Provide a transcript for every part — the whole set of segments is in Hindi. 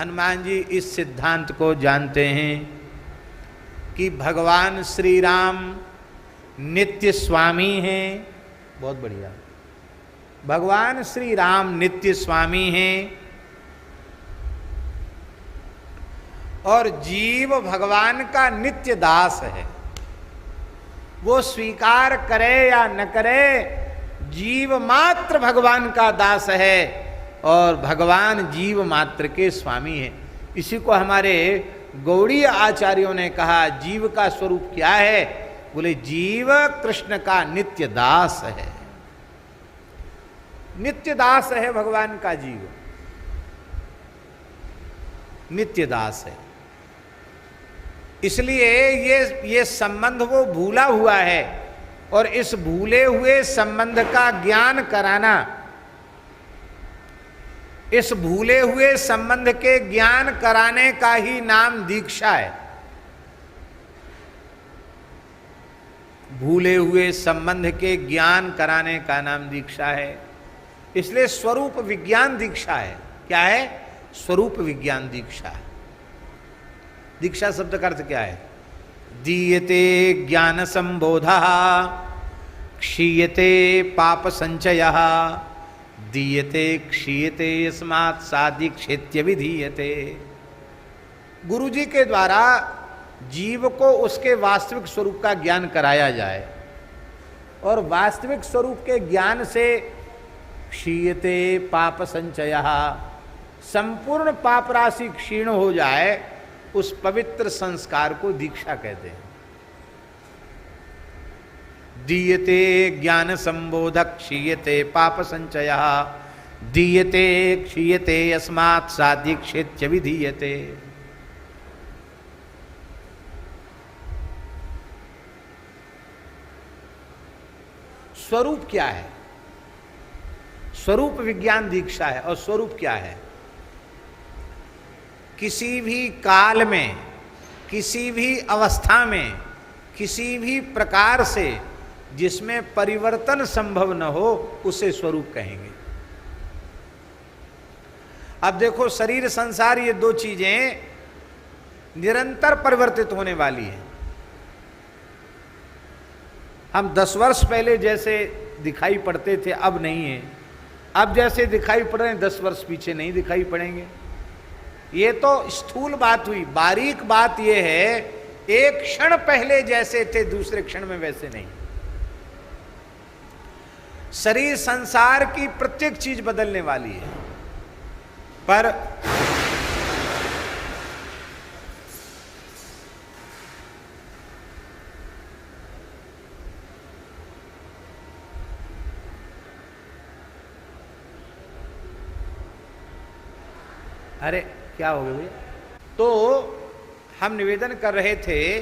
हनुमान जी इस सिद्धांत को जानते हैं कि भगवान श्री राम नित्य स्वामी हैं। बहुत बढ़िया। भगवान श्री राम नित्य स्वामी हैं और जीव भगवान का नित्य दास है। वो स्वीकार करे या न करे, जीव मात्र भगवान का दास है और भगवान जीव मात्र के स्वामी है। इसी को हमारे गौड़ीय आचार्यों ने कहा, जीव का स्वरूप क्या है? बोले जीव कृष्ण का नित्य दास है। नित्य दास है भगवान का जीव, नित्य दास है। इसलिए ये संबंध वो भूला हुआ है और इस भूले हुए संबंध का ज्ञान कराना, इस भूले हुए संबंध के ज्ञान कराने का ही नाम दीक्षा है। भूले हुए संबंध के ज्ञान कराने का नाम दीक्षा है। इसलिए स्वरूप विज्ञान दीक्षा है। क्या है? स्वरूप विज्ञान दीक्षा है। दीक्षा शब्द का अर्थ क्या है? दीयते ज्ञान संबोधा, क्षीयते पाप संचयः, दीयते क्षीयते यस्मात् सादीक्षेत्य विधीयते। गुरु जी के द्वारा जीव को उसके वास्तविक स्वरूप का ज्ञान कराया जाए और वास्तविक स्वरूप के ज्ञान से क्षीयते पाप संचयः, संपूर्ण पाप राशि क्षीण हो जाए, उस पवित्र संस्कार को दीक्षा कहते हैं। दीयते ज्ञान संबोधक क्षीयते पाप संचयः, दीयते क्षीयते यस्मात् सादीक्षेत्य विधीयते। स्वरूप क्या है? स्वरूप विज्ञान दीक्षा है। और स्वरूप क्या है? किसी भी काल में, किसी भी अवस्था में, किसी भी प्रकार से जिसमें परिवर्तन संभव न हो, उसे स्वरूप कहेंगे। अब देखो, शरीर संसार ये दो चीजें निरंतर परिवर्तित होने वाली हैं। हम 10 वर्ष पहले जैसे दिखाई पड़ते थे अब नहीं है। अब जैसे दिखाई पड़ रहे हैं 10 वर्ष पीछे नहीं दिखाई पड़ेंगे। ये तो स्थूल बात हुई। बारीक बात ये है, एक क्षण पहले जैसे थे दूसरे क्षण में वैसे नहीं। शरीर संसार की प्रत्येक चीज बदलने वाली है, पर अरे क्या हो गया भैया? तो हम निवेदन कर रहे थे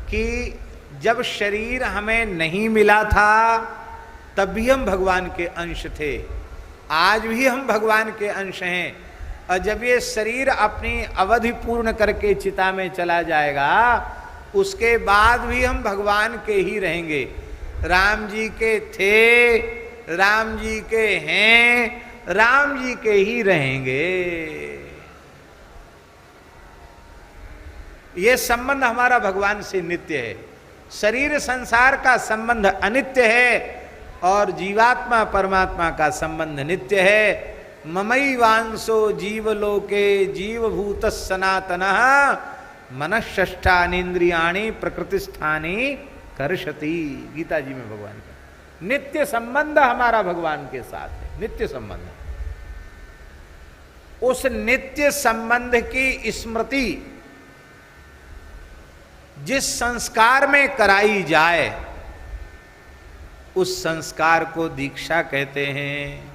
कि जब शरीर हमें नहीं मिला था तब भी हम भगवान के अंश थे, आज भी हम भगवान के अंश हैं। और जब ये शरीर अपनी अवधि पूर्ण करके चिता में चला जाएगा, उसके बाद भी हम भगवान के ही रहेंगे। राम जी के थे, राम जी के हैं, राम जी के ही रहेंगे। ये संबंध हमारा भगवान से नित्य है। शरीर संसार का संबंध अनित्य है और जीवात्मा परमात्मा का संबंध नित्य है। ममई वांसो जीवलोके जीवभूत सनातनः मनःष्ठानीन्द्रियाणि प्रकृतिस्थानी कर्षति। गीता जी में भगवान का नित्य संबंध हमारा भगवान के साथ है, नित्य संबंध। उस नित्य संबंध की स्मृति जिस संस्कार में कराई जाए, उस संस्कार को दीक्षा कहते हैं।